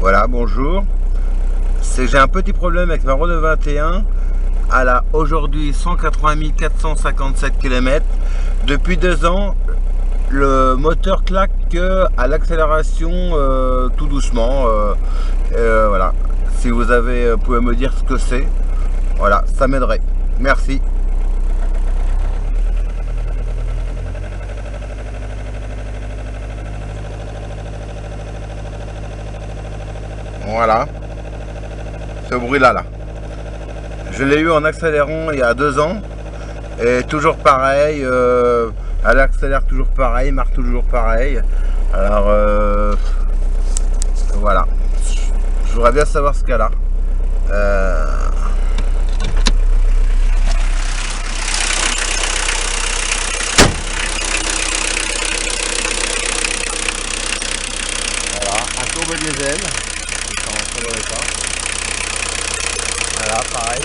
Voilà, bonjour. J'ai un petit problème avec ma Renault 21. Elle a aujourd'hui 180 457 km. Depuis 2 ans, le moteur claque à l'accélération tout doucement. Voilà. Si vous pouvez me dire ce que c'est, voilà, ça m'aiderait. Merci. Voilà, ce bruit-là, là. Je l'ai eu en accélérant il y a 2 ans. Et toujours pareil, elle accélère toujours pareil, marque toujours pareil. Alors voilà, je voudrais bien savoir ce qu'elle a. Voilà, un turbo diesel, ça rentre dans l'état. Voilà, pareil.